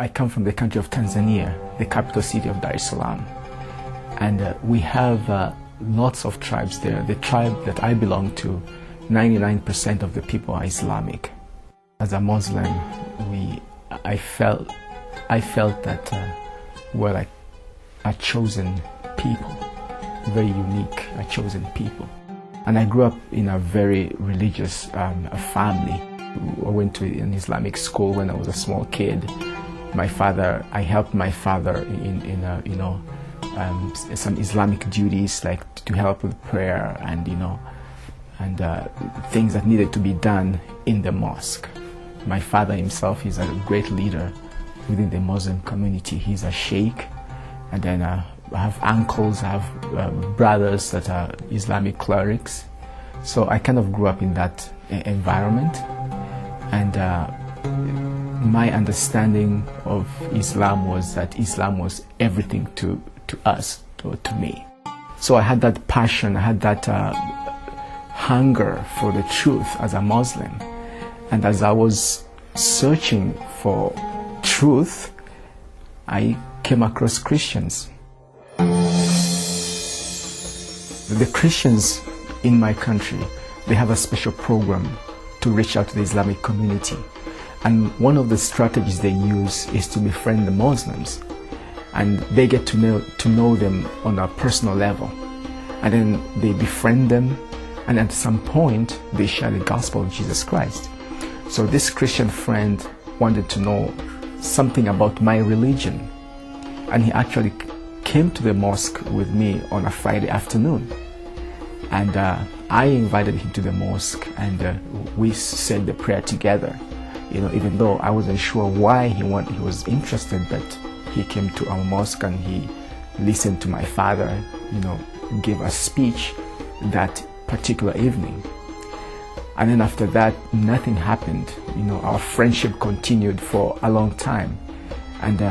I come from the country of Tanzania, the capital city of Dar es Salaam. And we have lots of tribes there. The tribe that I belong to, 99% of the people are Islamic. As a Muslim, I felt that we're like a chosen people, very unique, a chosen people. And I grew up in a very religious family. I went to an Islamic school when I was a small kid. I helped my father in some Islamic duties, like to help with prayer and things that needed to be done in the mosque. My father himself is a great leader within the Muslim community. He's a sheikh, and then I have uncles, I have brothers that are Islamic clerics. So I kind of grew up in that environment, and my understanding of Islam was that Islam was everything to us, to me. So I had that passion, I had that hunger for the truth as a Muslim. And as I was searching for truth, I came across Christians. The Christians in my country, they have a special program to reach out to the Islamic community. And one of the strategies they use is to befriend the Muslims. And they get to know them on a personal level. And then they befriend them, and at some point, they share the gospel of Jesus Christ. So this Christian friend wanted to know something about my religion. And he actually came to the mosque with me on a Friday afternoon. And I invited him to the mosque, and we said the prayer together. Even though I wasn't sure why he was interested, but he came to our mosque and he listened to my father, give a speech that particular evening. And then after that, nothing happened. Our friendship continued for a long time. And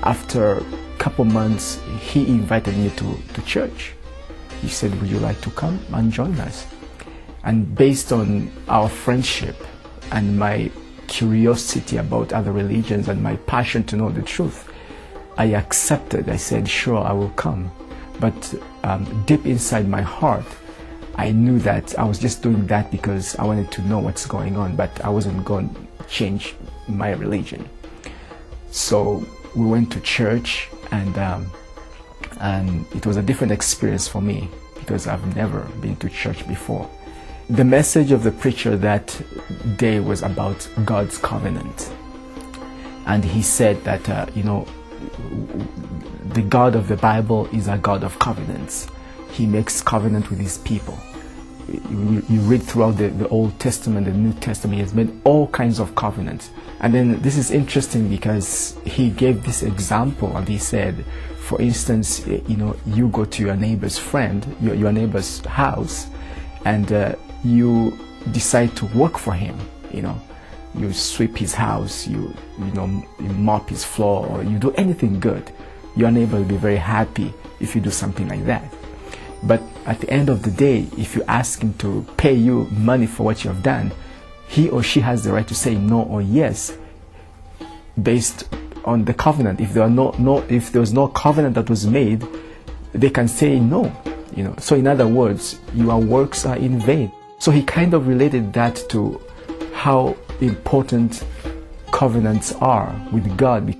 after a couple months, he invited me to church. He said, "Would you like to come and join us?" And based on our friendship and my curiosity about other religions and my passion to know the truth, I accepted. I said, "Sure, I will come." But deep inside my heart, I knew that I was just doing that because I wanted to know what's going on, but I wasn't going to change my religion. So we went to church, and it was a different experience for me because I've never been to church before. The message of the preacher that day was about God's covenant. And he said that, the God of the Bible is a God of covenants. He makes covenant with his people. You read throughout the Old Testament, the New Testament, he has made all kinds of covenants. And then this is interesting because he gave this example, and he said, for instance, you go to your neighbor's friend, your neighbor's house, and you decide to work for him. You sweep his house, you mop his floor, or you do anything good. Your neighbor will be very happy if you do something like that. But at the end of the day, if you ask him to pay you money for what you have done, he or she has the right to say no or yes based on the covenant. If there was no covenant that was made, they can say no. So in other words, your works are in vain. So he kind of related that to how important covenants are with God.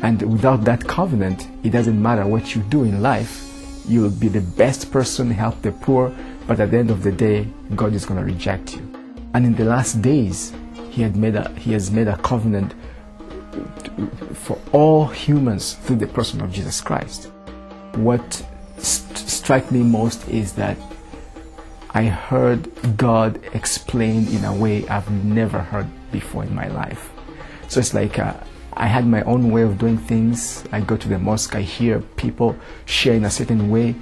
And without that covenant, it doesn't matter what you do in life. You'll be the best person, help the poor, but at the end of the day, God is going to reject you. And in the last days, he has made a covenant for all humans through the person of Jesus Christ. What strikes me most is that I heard God explained in a way I've never heard before in my life. So it's like I had my own way of doing things. I go to the mosque, I hear people share in a certain way,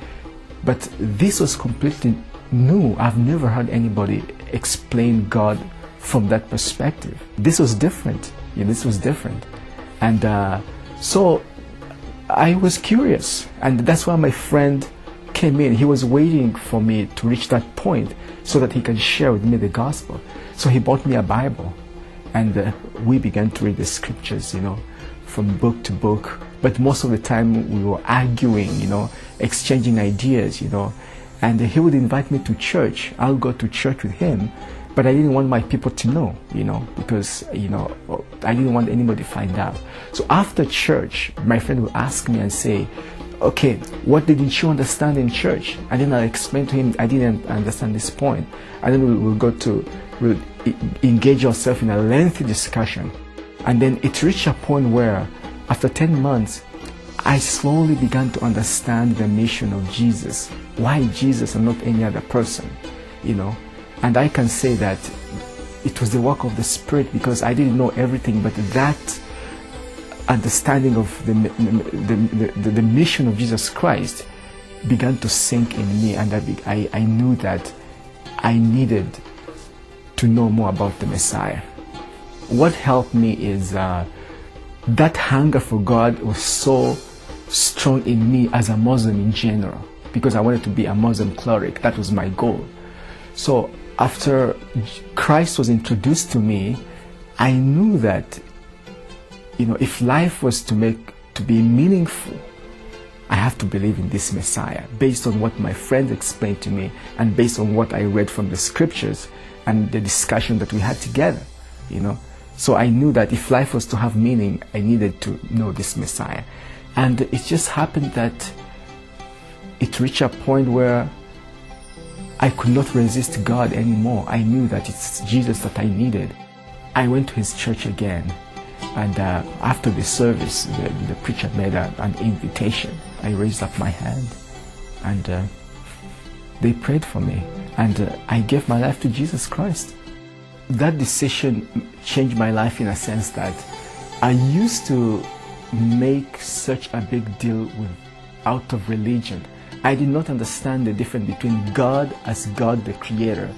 but this was completely new. I've never heard anybody explain God from that perspective. This was different. This was different. And so I was curious, and that's why my friend came in. He was waiting for me to reach that point so that he can share with me the gospel. So he bought me a Bible, and we began to read the scriptures, from book to book, but most of the time we were arguing, exchanging ideas, and he would invite me to church. I'll go to church with him, but I didn't want my people to know, because, I didn't want anybody to find out. So after church, my friend would ask me and say, okay, what didn't you understand in church? And then I'll explain to him, I didn't understand this point. And then we'll engage ourselves in a lengthy discussion. And then it reached a point where, after 10 months, I slowly began to understand the mission of Jesus. Why Jesus and not any other person, And I can say that it was the work of the Spirit, because I didn't know everything, but that understanding of the mission of Jesus Christ began to sink in me, and I knew that I needed to know more about the Messiah. What helped me is that hunger for God was so strong in me as a Muslim in general, because I wanted to be a Muslim cleric. That was my goal. So after Christ was introduced to me, I knew that, if life was to be meaningful, I have to believe in this Messiah, based on what my friends explained to me and based on what I read from the scriptures and the discussion that we had together, So I knew that if life was to have meaning, I needed to know this Messiah. And it just happened that it reached a point where I could not resist God anymore. I knew that it's Jesus that I needed. I went to his church again. And after the service, the preacher made an invitation. I raised up my hand, and they prayed for me. And I gave my life to Jesus Christ. That decision changed my life in a sense that I used to make such a big deal out of religion. I did not understand the difference between God as God the Creator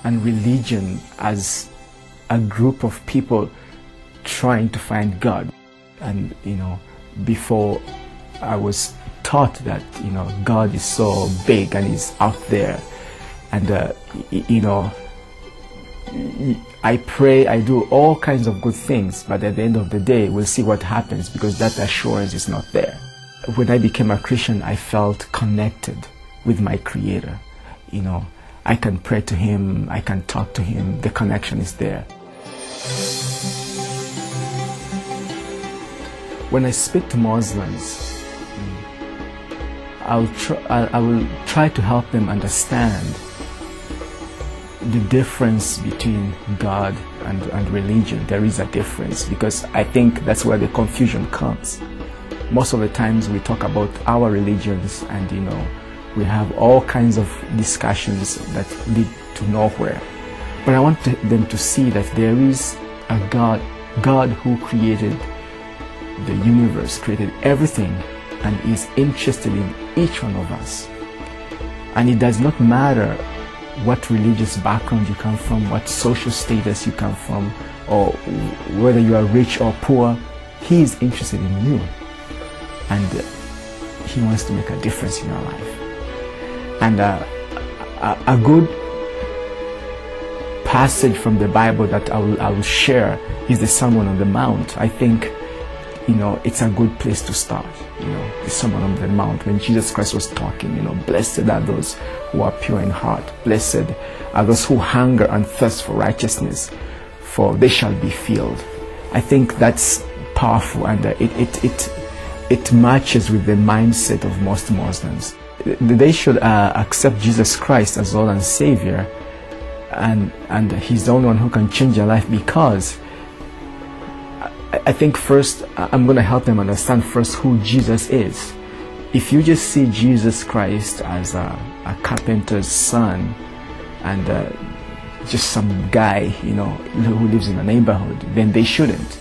and religion as a group of people trying to find God. And before I was taught that God is so big and He's out there, and I pray, I do all kinds of good things, but at the end of the day we'll see what happens, because that assurance is not there. When I became a Christian, I felt connected with my Creator. I can pray to Him, I can talk to Him, the connection is there. When I speak to Muslims, I will try to help them understand the difference between God and religion. There is a difference, because I think that's where the confusion comes. Most of the times we talk about our religions, and we have all kinds of discussions that lead to nowhere. But I want them to see that there is a God who created the universe, created everything, and is interested in each one of us. And it does not matter what religious background you come from, what social status you come from, or whether you are rich or poor. He is interested in you, and He wants to make a difference in your life. And a good passage from the Bible that I will share is the Sermon on the Mount. I think it's a good place to start. The Sermon on the Mount, when Jesus Christ was talking, blessed are those who are pure in heart, blessed are those who hunger and thirst for righteousness, for they shall be filled. I think that's powerful, and it matches with the mindset of most Muslims. They should accept Jesus Christ as Lord and Savior, and He's the only one who can change their life, because I think first I'm going to help them understand first who Jesus is. If you just see Jesus Christ as a carpenter's son and just some guy who lives in a neighborhood, then they shouldn't.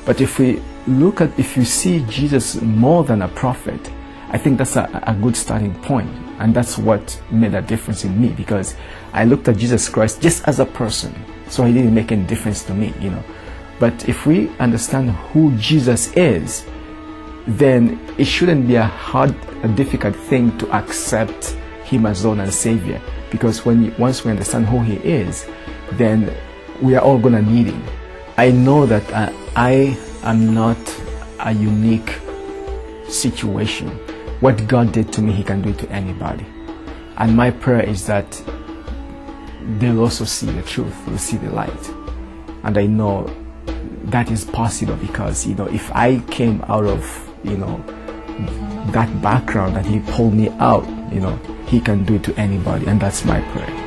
But if you see Jesus more than a prophet, I think that's a good starting point. And that's what made a difference in me, because I looked at Jesus Christ just as a person, so He didn't make any difference to me. But if we understand who Jesus is, then it shouldn't be a difficult thing to accept Him as Lord and Savior, because once we understand who He is, then we are all going to need Him. I know that I am not a unique situation. What God did to me, He can do it to anybody. And my prayer is that they'll also see the truth, they'll see the light. And I know that is possible because, if I came out of, that background and He pulled me out, He can do it to anybody, and that's my prayer.